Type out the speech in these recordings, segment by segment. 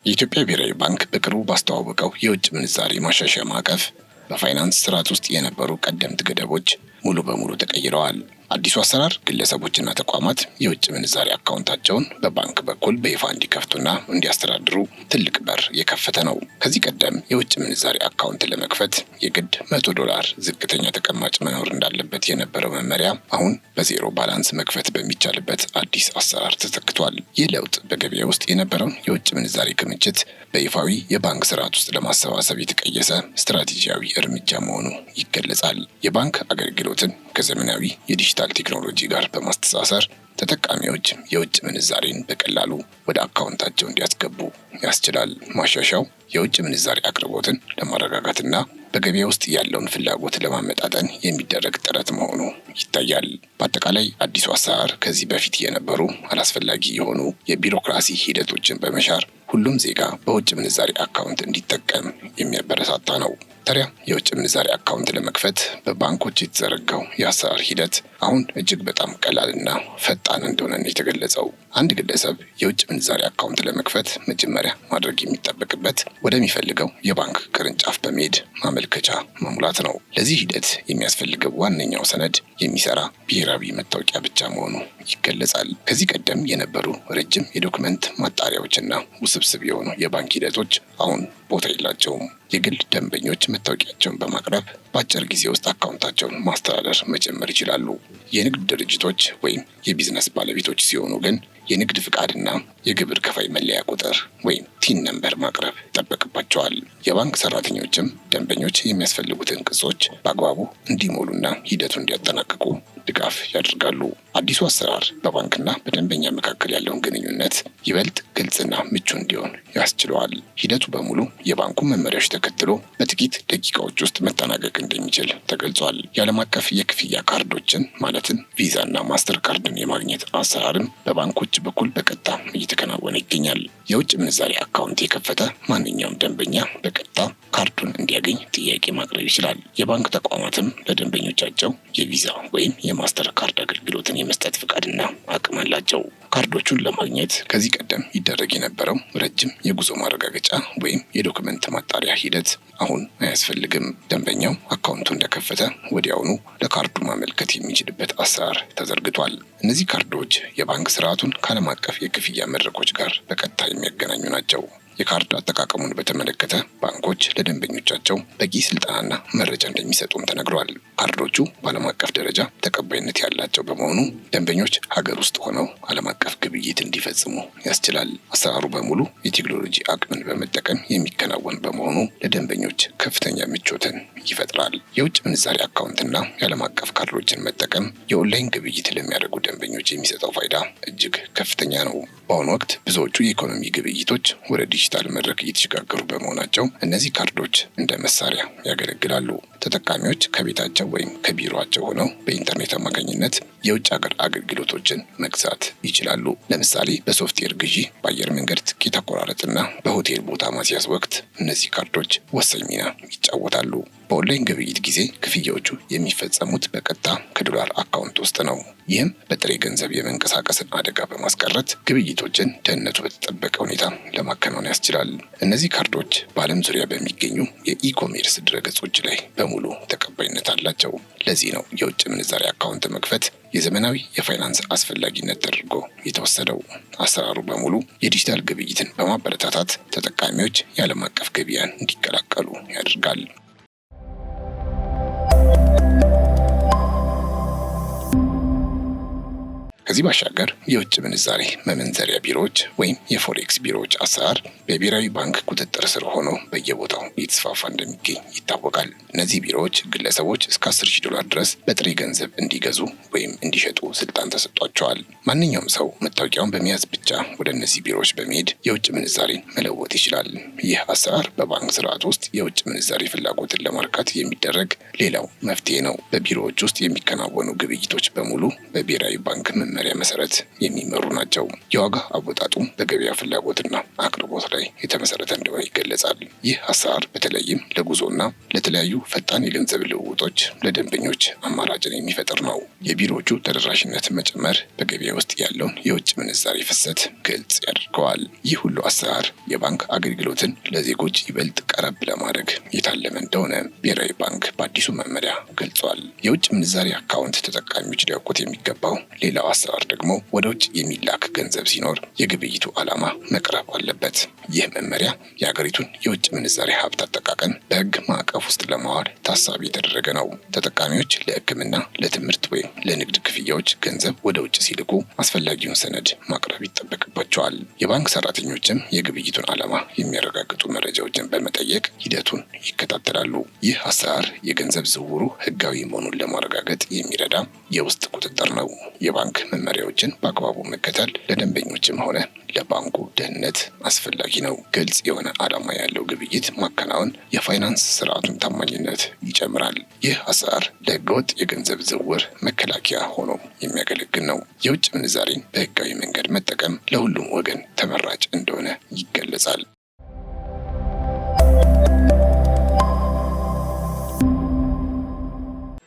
የኢትዮጵያ ብሔራዊ ባንክ በቅርቡ ባስተዋወቀው የውጭ ምንዛሬ ማሻሻያ ማዕቀፍ በፋይናንስ ስርዓት ውስጥ የነበሩ ቀደምት ገደቦች ሙሉ በሙሉ ተቀይረዋል። አዲሱ አሰራር ግለሰቦችና ተቋማት የውጭ ምንዛሬ አካውንታቸውን በባንክ በኩል በይፋ እንዲከፍቱና እንዲያስተዳድሩ ትልቅ በር የከፈተ ነው። ከዚህ ቀደም የውጭ ምንዛሬ አካውንት ለመክፈት የግድ $100 ዝቅተኛ ተቀማጭ መኖር እንዳለበት የነበረው መመሪያ አሁን በዜሮ ባላንስ መክፈት በሚቻልበት አዲስ አሰራር ተተክቷል። ይህ ለውጥ በገበያ ውስጥ የነበረውን የውጭ ምንዛሬ ክምችት በይፋዊ የባንክ ስርዓት ውስጥ ለማሰባሰብ የተቀየሰ ስትራቴጂያዊ እርምጃ መሆኑ ይገለጻል። የባንክ አገልግሎትን ከዘመናዊ የዲጂታል ቴክኖሎጂ ጋር በማስተሳሰር ተጠቃሚዎች የውጭ ምንዛሬን በቀላሉ ወደ አካውንታቸው እንዲያስገቡ ያስችላል። ማሻሻያው የውጭ ምንዛሬ አቅርቦትን ለማረጋጋትና በገበያ ውስጥ ያለውን ፍላጎት ለማመጣጠን የሚደረግ ጥረት መሆኑ ይታያል። በአጠቃላይ አዲሱ አሰራር ከዚህ በፊት የነበሩ አላስፈላጊ የሆኑ የቢሮክራሲ ሂደቶችን በመሻር ሁሉም ዜጋ በውጭ ምንዛሬ አካውንት እንዲጠቀም የሚያበረታታ ነው። ታዲያ የውጭ ምንዛሬ አካውንት ለመክፈት በባንኮች የተዘረጋው የአሰራር ሂደት አሁን እጅግ በጣም ቀላልና ፈጣን እንደሆነ ነው የተገለጸው። አንድ ግለሰብ የውጭ ምንዛሬ አካውንት ለመክፈት መጀመሪያ ማድረግ የሚጠበቅበት ወደሚፈልገው የባንክ ቅርንጫፍ በመሄድ ማመልከቻ መሙላት ነው። ለዚህ ሂደት የሚያስፈልገው ዋነኛው ሰነድ የሚሰራ ብሔራዊ መታወቂያ ብቻ መሆኑ ይገለጻል። ከዚህ ቀደም የነበሩ ረጅም የዶክመንት ማጣሪያዎችና ውስብስብ የሆኑ የባንክ ሂደቶች አሁን ቦታ የላቸውም። የግል ደንበኞች መታወቂያቸውን በማቅረብ በአጭር ጊዜ ውስጥ አካውንታቸውን ማስተዳደር መጀመር ይችላሉ። የንግድ ድርጅቶች ወይም የቢዝነስ ባለቤቶች ሲሆኑ ግን የንግድ ፍቃድና የግብር ከፋይ መለያ ቁጥር ወይም ቲን ነምበር ማቅረብ ይጠበቅባቸዋል። የባንክ ሰራተኞችም ደንበኞች የሚያስፈልጉትን ቅጾች በአግባቡ እንዲሞሉና ሂደቱን እንዲያጠናቅቁ ድጋፍ ያደርጋሉ። አዲሱ አሰራር በባንክና በደንበኛ መካከል ያለውን ግንኙነት ይበልጥ ግልጽና ምቹ እንዲሆን ያስችለዋል። ሂደቱ በሙሉ የባንኩን መመሪያዎች ተከትሎ በጥቂት ደቂቃዎች ውስጥ መጠናቀቅ እንደሚችል ተገልጿል። የዓለም አቀፍ የክፍያ ካርዶችን ማለትም ቪዛና ማስተር ካርድን የማግኘት አሰራርም በባንኮች በኩል በቀጥታ እየተከናወነ ይገኛል። የውጭ ምንዛሬ አካውንት የከፈተ ማንኛውም ደንበኛ በቀጥታ ካርዱን እንዲያገኝ ጥያቄ ማቅረብ ይችላል። የባንክ ተቋማትም ለደንበኞቻቸው የቪዛ ወይም የማስተር ካርድ አገልግሎትን የመስጠት ፍቃድና አቅም አላቸው። ካርዶቹን ለማግኘት ከዚህ ቀደም ይደረግ የነበረው ረጅም የጉዞ ማረጋገጫ ወይም የዶክመንት ማጣሪያ ሂደት አሁን አያስፈልግም። ደንበኛው አካውንቱ እንደከፈተ ወዲያውኑ ለካርዱ ማመልከት የሚችልበት አሰራር ተዘርግቷል። እነዚህ ካርዶች የባንክ ስርዓቱን ከዓለም አቀፍ የክፍያ መድረኮች ጋር በቀጥታ የሚያገናኙ ናቸው። የካርድ አጠቃቀሙን በተመለከተ ባንኮች ለደንበኞቻቸው በቂ ስልጠናና መረጃ እንደሚሰጡም ተነግሯል። ካርዶቹ በዓለም አቀፍ ደረጃ ተቀባይነት ያላቸው በመሆኑ ደንበኞች ሀገር ውስጥ ሆነው ዓለም አቀፍ ግብይት እንዲፈጽሙ ያስችላል። አሰራሩ በሙሉ የቴክኖሎጂ አቅምን በመጠቀም የሚከናወን በመሆኑ ለደንበኞች ከፍተኛ ምቾትን ይፈጥራል። የውጭ ምንዛሬ አካውንትና የዓለም አቀፍ ካርዶችን መጠቀም የኦንላይን ግብይት ለሚያደርጉ ደንበኞች የሚሰጠው ፋይዳ እጅግ ከፍተኛ ነው። በአሁኑ ወቅት ብዙዎቹ የኢኮኖሚ ግብይቶች ወደ ዲጂታል መድረክ እየተሸጋገሩ በመሆናቸው እነዚህ ካርዶች እንደ መሳሪያ ያገለግላሉ። ተጠቃሚዎች ከቤታቸው ወይም ከቢሮአቸው ሆነው በኢንተርኔት አማካኝነት የውጭ ሀገር አገልግሎቶችን መግዛት ይችላሉ። ለምሳሌ በሶፍትዌር ግዢ፣ በአየር መንገድ ትኬት አቆራረጥና በሆቴል ቦታ ማስያዝ ወቅት እነዚህ ካርዶች ወሳኝ ሚና ይጫወታሉ። በኦንላይን ግብይት ጊዜ ክፍያዎቹ የሚፈጸሙት በቀጥታ ከዶላር አካውንት ውስጥ ነው። ይህም በጥሬ ገንዘብ የመንቀሳቀስን አደጋ በማስቀረት ግብይቶችን ደህንነቱ በተጠበቀ ሁኔታ ለማከናወን ያስችላል። እነዚህ ካርዶች በዓለም ዙሪያ በሚገኙ የኢኮሜርስ ድረገጾች ላይ በሙሉ ተቀባይነት አላቸው። ለዚህ ነው የውጭ ምንዛሬ አካውንት መክፈት የዘመናዊ የፋይናንስ አስፈላጊነት ተደርጎ የተወሰደው። አሰራሩ በሙሉ የዲጂታል ግብይትን በማበረታታት ተጠቃሚዎች የዓለም አቀፍ ገበያን እንዲቀላቀሉ ያደርጋል። ከዚህ ባሻገር የውጭ ምንዛሬ መመንዘሪያ ቢሮዎች ወይም የፎሬክስ ቢሮዎች አሰራር በብሔራዊ ባንክ ቁጥጥር ስር ሆኖ በየቦታው እየተስፋፋ እንደሚገኝ ይታወቃል። እነዚህ ቢሮዎች ግለሰቦች እስከ $10,000 ድረስ በጥሬ ገንዘብ እንዲገዙ ወይም እንዲሸጡ ስልጣን ተሰጥቷቸዋል። ማንኛውም ሰው መታወቂያውን በመያዝ ብቻ ወደ እነዚህ ቢሮዎች በመሄድ የውጭ ምንዛሬን መለወጥ ይችላል። ይህ አሰራር በባንክ ስርዓት ውስጥ የውጭ ምንዛሬ ፍላጎትን ለማርካት የሚደረግ ሌላው መፍትሄ ነው። በቢሮዎች ውስጥ የሚከናወኑ ግብይቶች በሙሉ በብሔራዊ ባንክ መመሪያ መሰረት የሚመሩ ናቸው። የዋጋ አወጣጡ በገበያ ፍላጎትና አቅርቦት ላይ የተመሰረተ እንደሆነ ይገለጻል። ይገለጻል። ይህ አሰራር በተለይም ለጉዞና ለተለያዩ ፈጣን የገንዘብ ልውውጦች ለደንበኞች አማራጭን የሚፈጥር ነው። የቢሮዎቹ ተደራሽነት መጨመር በገበያ ውስጥ ያለውን የውጭ ምንዛሪ ፍሰት ግልጽ ያደርገዋል። ይህ ሁሉ አሰራር የባንክ አገልግሎትን ለዜጎች ይበልጥ ቀረብ ለማድረግ የታለመ እንደሆነ ብሔራዊ ባንክ በአዲሱ መመሪያ ገልጿል። የውጭ ምንዛሪ አካውንት ተጠቃሚዎች ሊያውቁት የሚገባው ሌላው አሰራር ደግሞ ወደ ውጭ የሚላክ ገንዘብ ሲኖር የግብይቱ ዓላማ መቅረብ አለበት። ይህ መመሪያ የሀገሪቱን የውጭ ምንዛሪ ሀብት አጠቃቀም በሕግ ማዕቀፍ ውስጥ ለማዋል ታሳቢ የተደረገ ነው። ተጠቃሚዎች ለሕክምና፣ ለትምህርት ወይም ለንግድ ክፍያዎች ገንዘብ ወደ ውጭ ሲልኩ አስፈላጊውን ሰነድ ማቅረብ ይጠበቅባቸዋል። የባንክ ሰራተኞችም የግብይቱን ዓላማ የሚያረጋግጡ መረጃዎችን በመጠየቅ ሂደቱን ይከታተላሉ። ይህ አሰራር የገንዘብ ዝውውሩ ሕጋዊ መሆኑን ለማረጋገጥ የሚረዳ የውስጥ ቁጥጥር ነው። የባንክ መመሪያዎችን በአግባቡ መከተል ለደንበኞችም ሆነ ለባንኩ ደህንነት አስፈላጊ ነው። ግልጽ የሆነ ዓላማ ያለው ግብይት ማከናወን የፋይናንስ ስርዓቱን ታማኝነት ይጨምራል። ይህ አሰራር ለህገወጥ የገንዘብ ዝውውር መከላከያ ሆኖ የሚያገለግል ነው። የውጭ ምንዛሬን በህጋዊ መንገድ መጠቀም ለሁሉም ወገን ተመራጭ እንደሆነ ይገለጻል።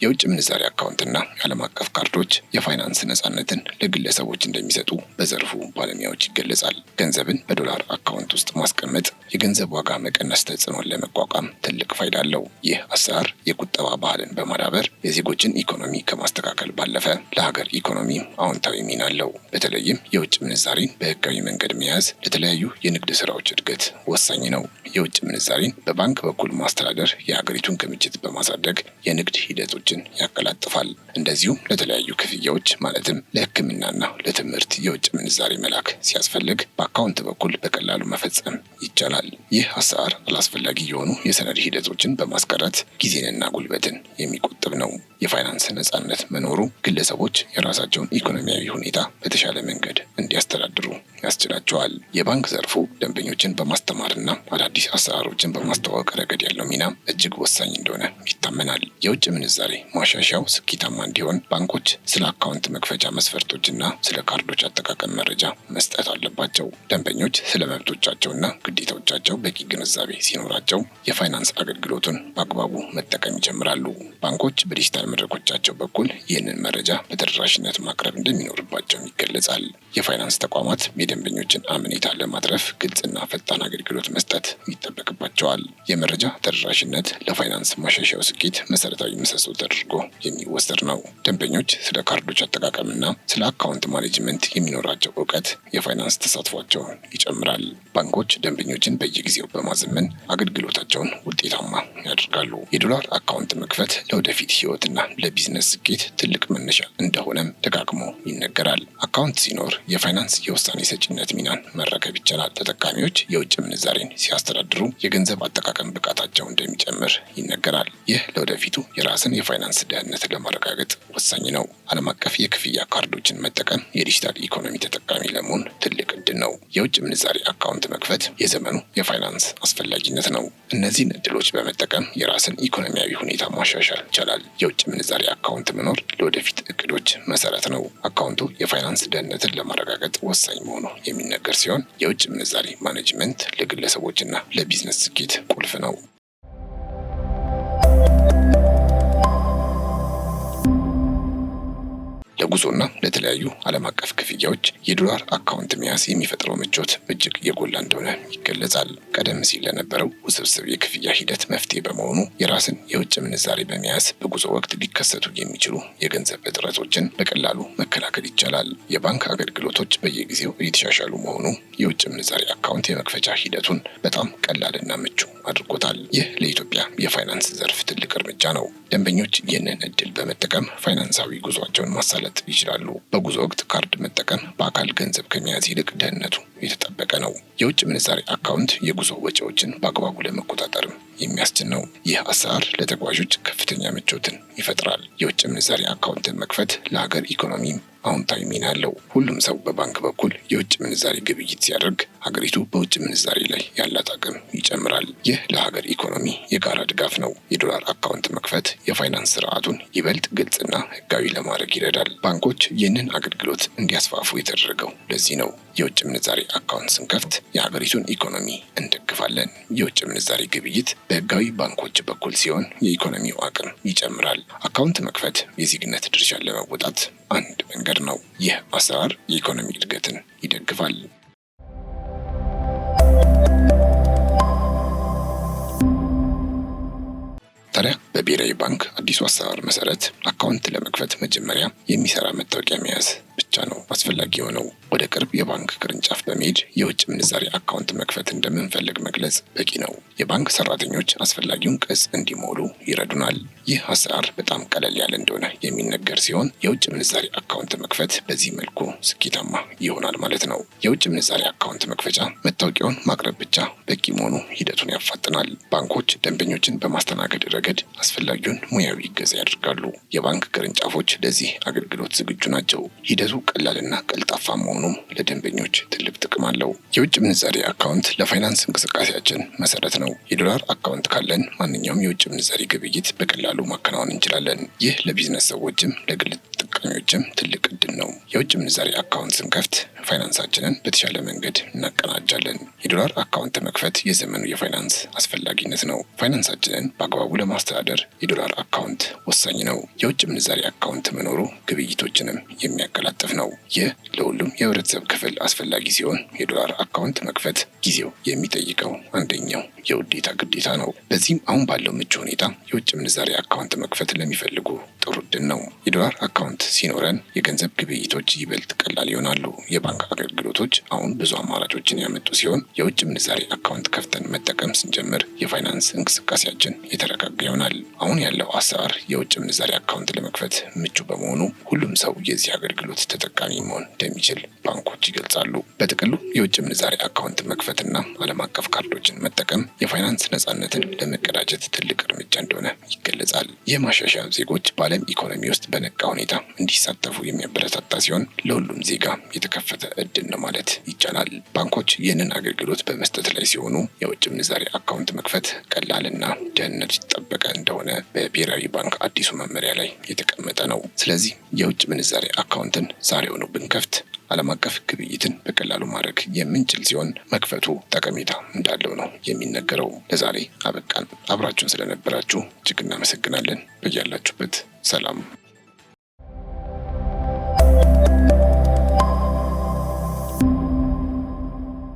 የውጭ ምንዛሪ አካውንትና ዓለም አቀፍ ካርዶች የፋይናንስ ነፃነትን ለግለሰቦች እንደሚሰጡ በዘርፉ ባለሙያዎች ይገለጻል። ገንዘብን በዶላር አካውንት ውስጥ ማስቀመጥ የገንዘብ ዋጋ መቀነስ ተጽዕኖን ለመቋቋም ትልቅ ፋይዳ አለው። ይህ አሰራር የቁጠባ ባህልን በማዳበር የዜጎችን ኢኮኖሚ ከማስተካከል ባለፈ ለሀገር ኢኮኖሚ አዎንታዊ ሚና አለው። በተለይም የውጭ ምንዛሪን በህጋዊ መንገድ መያዝ ለተለያዩ የንግድ ስራዎች እድገት ወሳኝ ነው። የውጭ ምንዛሪን በባንክ በኩል ማስተዳደር የሀገሪቱን ክምችት በማሳደግ የንግድ ሂደቶችን ያቀላጥፋል። እንደዚሁም ለተለያዩ ክፍያዎች ማለትም ለሕክምናና ለትምህርት የውጭ ምንዛሪ መላክ ሲያስፈልግ በአካውንት በኩል በቀላሉ መፈጸም ይቻላል። ይህ አሰራር አላስፈላጊ የሆኑ የሰነድ ሂደቶችን በማስቀረት ጊዜንና ጉልበትን የሚቆጥብ ነው። የፋይናንስ ነፃነት መኖሩ ግለሰቦች የራሳቸውን ኢኮኖሚያዊ ሁኔታ በተሻለ መንገድ እንዲያስተዳድሩ ያስችላቸዋል። የባንክ ዘርፉ ደንበኞችን በማስተማርና አዳዲስ አሰራሮችን በማስተዋወቅ ረገድ ያለው ሚና እጅግ ወሳኝ እንደሆነ ይታመናል። የውጭ ምንዛሬ ማሻሻያው ስኬታማ እንዲሆን ባንኮች ስለ አካውንት መክፈቻ መስፈርቶችና ስለ ካርዶች አጠቃቀም መረጃ መስጠት አለባቸው። ደንበኞች ስለ መብቶቻቸውና ግዴታዎቻቸው በቂ ግንዛቤ ሲኖራቸው የፋይናንስ አገልግሎቱን በአግባቡ መጠቀም ይጀምራሉ። ባንኮች በዲጂታል መድረኮቻቸው በኩል ይህንን መረጃ በተደራሽነት ማቅረብ እንደሚኖርባቸው ይገለጻል። የፋይናንስ ተቋማት የደንበኞችን አመኔታ ለማትረፍ ግልጽና ፈጣን አገልግሎት መስጠት ይጠበቅባቸዋል። የመረጃ ተደራሽነት ለፋይናንስ ማሻሻያው ስኬት መሰረታዊ ምሰሶ ተደርጎ የሚወሰድ ነው። ደንበኞች ስለ ካርዶች አጠቃቀምና ስለ አካውንት ማኔጅመንት የሚኖራቸው እውቀት የፋይናንስ ተሳትፏቸውን ይጨምራል። ባንኮች ደንበኞችን በየጊዜው በማዘመን አገልግሎታቸውን ውጤታማ ያደርጋሉ። የዶላር አካውንት መክፈት ለወደፊት ህይወትና ለቢዝነስ ስኬት ትልቅ መነሻ እንደሆነም ደጋግሞ ይነገራል። አካውንት ሲኖር የፋይናንስ የውሳኔ ሰጪነት ሚናን መረከብ ይቻላል። ተጠቃሚዎች የውጭ ምንዛሬን ሲያስተዳድሩ የገንዘብ አጠቃቀም ብቃታቸው እንደሚጨምር ይነገራል። ይህ ለወደፊቱ የራስን የፋይናንስ ደህንነት ለማረጋገጥ ወሳኝ ነው። ዓለም አቀፍ የክፍያ ካርዶችን መጠቀም የዲጂታል ኢኮኖሚ ተጠቃሚ ለመሆን ትልቅ እድል ነው። የውጭ ምንዛሬ አካውንት መክፈት የዘመኑ የፋይናንስ አስፈላጊነት ነው። እነዚህን እድሎች በመጠቀም የራስን ኢኮኖሚያዊ ሁኔታ ማሻሻል ይቻላል። የውጭ ምንዛሬ አካውንት መኖር ለወደፊት እቅዶች መሰረት ነው። አካውንቱ የፋይናንስ ደህንነትን ለማረጋገጥ ወሳኝ መሆኑ የሚነገር ሲሆን የውጭ ምንዛሬ ማኔጅመንት ለግለሰቦችና ለቢዝነስ ስኬት ቁልፍ ነው። ለጉዞና ለተለያዩ ዓለም አቀፍ ክፍያዎች የዶላር አካውንት መያዝ የሚፈጥረው ምቾት እጅግ የጎላ እንደሆነ ይገለጻል። ቀደም ሲል ለነበረው ውስብስብ የክፍያ ሂደት መፍትሄ በመሆኑ የራስን የውጭ ምንዛሬ በመያዝ በጉዞ ወቅት ሊከሰቱ የሚችሉ የገንዘብ እጥረቶችን በቀላሉ መከላከል ይቻላል። የባንክ አገልግሎቶች በየጊዜው እየተሻሻሉ መሆኑ የውጭ ምንዛሬ አካውንት የመክፈቻ ሂደቱን በጣም ቀላልና ምቹ አድርጎታል። ይህ ለኢትዮጵያ የፋይናንስ ዘርፍ ትልቅ እርምጃ ነው። ደንበኞች ይህንን እድል በመጠቀም ፋይናንሳዊ ጉዟቸውን ማሳለጥ ይችላሉ። በጉዞ ወቅት ካርድ መጠቀም በአካል ገንዘብ ከመያዝ ይልቅ ደህንነቱ የተጠበቀ ነው። የውጭ ምንዛሬ አካውንት የጉዞ ወጪዎችን በአግባቡ ለመቆጣጠርም የሚያስችል ነው። ይህ አሰራር ለተጓዦች ከፍተኛ ምቾትን ይፈጥራል። የውጭ ምንዛሬ አካውንትን መክፈት ለሀገር ኢኮኖሚም አዎንታዊ ሚና አለው። ሁሉም ሰው በባንክ በኩል የውጭ ምንዛሬ ግብይት ሲያደርግ ሀገሪቱ በውጭ ምንዛሬ ላይ ያላት አቅም ይጨምራል። ይህ ለሀገር ኢኮኖሚ የጋራ ድጋፍ ነው። የዶላር አካውንት መክፈት የፋይናንስ ስርዓቱን ይበልጥ ግልጽና ህጋዊ ለማድረግ ይረዳል። ባንኮች ይህንን አገልግሎት እንዲያስፋፉ የተደረገው ለዚህ ነው። የውጭ ምንዛሬ አካውንት ስንከፍት የሀገሪቱን ኢኮኖሚ እንደግፋለን። የውጭ ምንዛሬ ግብይት በህጋዊ ባንኮች በኩል ሲሆን የኢኮኖሚው አቅም ይጨምራል። አካውንት መክፈት የዜግነት ድርሻን ለመወጣት አንድ መንገድ ነው። ይህ አሰራር የኢኮኖሚ እድገትን ይደግፋል። ታዲያ በብሔራዊ ባንክ አዲሱ አሰራር መሰረት አካውንት ለመክፈት መጀመሪያ የሚሰራ መታወቂያ መያዝ ብቻ ነው አስፈላጊ የሆነው። ወደ ቅርብ የባንክ ቅርንጫፍ በመሄድ የውጭ ምንዛሬ አካውንት መክፈት እንደምንፈልግ መግለጽ በቂ ነው። የባንክ ሰራተኞች አስፈላጊውን ቅጽ እንዲሞሉ ይረዱናል። ይህ አሰራር በጣም ቀለል ያለ እንደሆነ የሚነገር ሲሆን የውጭ ምንዛሬ አካውንት መክፈት በዚህ መልኩ ስኬታማ ይሆናል ማለት ነው። የውጭ ምንዛሬ አካውንት መክፈቻ መታወቂያውን ማቅረብ ብቻ በቂ መሆኑ ሂደቱን ያፋጥናል። ባንኮች ደንበኞችን በማስተናገድ ረገድ አስፈላጊውን ሙያዊ እገዛ ያደርጋሉ። የባንክ ቅርንጫፎች ለዚህ አገልግሎት ዝግጁ ናቸው። ሂደቱ ቀላልና ቀልጣፋ መሆኑም ለደንበኞች ትልቅ ጥቅም አለው። የውጭ ምንዛሬ አካውንት ለፋይናንስ እንቅስቃሴያችን መሰረት ነው። የዶላር አካውንት ካለን ማንኛውም የውጭ ምንዛሬ ግብይት በቀላሉ ማከናወን እንችላለን። ይህ ለቢዝነስ ሰዎችም ለግል ተጠቃሚዎችም ትልቅ እድል ነው። የውጭ ምንዛሬ አካውንት ስንከፍት ፋይናንሳችንን በተሻለ መንገድ እናቀናጃለን። የዶላር አካውንት መክፈት የዘመኑ የፋይናንስ አስፈላጊነት ነው። ፋይናንሳችንን በአግባቡ ለማስተዳደር የዶላር አካውንት ወሳኝ ነው። የውጭ ምንዛሬ አካውንት መኖሩ ግብይቶችንም የሚያቀላጥፍ ነው። ይህ ለሁሉም የህብረተሰብ ክፍል አስፈላጊ ሲሆን የዶላር አካውንት መክፈት ጊዜው የሚጠይቀው አንደኛው የውዴታ ግዴታ ነው። በዚህም አሁን ባለው ምቹ ሁኔታ የውጭ ምንዛሬ አካውንት መክፈት ለሚፈልጉ ጥሩ እድል ነው። የዶላር አካውንት ሲኖረን የገንዘብ ግብይቶች ይበልጥ ቀላል ይሆናሉ። የባንክ አገልግሎቶች አሁን ብዙ አማራጮችን ያመጡ ሲሆን የውጭ ምንዛሬ አካውንት ከፍተን መጠቀም ስንጀምር የፋይናንስ እንቅስቃሴያችን የተረጋጋ ይሆናል። አሁን ያለው አሰራር የውጭ ምንዛሬ አካውንት ለመክፈት ምቹ በመሆኑ ሁሉም ሰው የዚህ አገልግሎት ተጠቃሚ መሆን እንደሚችል ባንኮች ይገልጻሉ። በጥቅሉ የውጭ ምንዛሬ አካውንት መክፈትና ዓለም አቀፍ ካርዶችን መጠቀም የፋይናንስ ነጻነትን ለመቀዳጀት ትልቅ እርምጃ እንደሆነ ይገለጻል። ይህ ማሻሻያ ዜጎች በዓለም ኢኮኖሚ ውስጥ በነቃ ሁኔታ እንዲሳተፉ የሚያበረታታ ሲሆን ለሁሉም ዜጋ የተከፈተ እድል ነው ማለት ይቻላል። ባንኮች ይህንን አገልግሎት በመስጠት ላይ ሲሆኑ የውጭ ምንዛሬ አካውንት መክፈት ቀላልና ደህንነቱ የተጠበቀ እንደሆነ በብሔራዊ ባንክ አዲሱ መመሪያ ላይ የተቀመጠ ነው። ስለዚህ የውጭ ምንዛሬ አካውንትን ዛሬውኑ ብንከፍት ዓለም አቀፍ ግብይትን በቀላሉ ማድረግ የምንችል ሲሆን መክፈቱ ጠቀሜታ እንዳለው ነው የሚነገረው። ለዛሬ አበቃን። አብራችሁን ስለነበራችሁ እጅግ እናመሰግናለን። በያላችሁበት ሰላም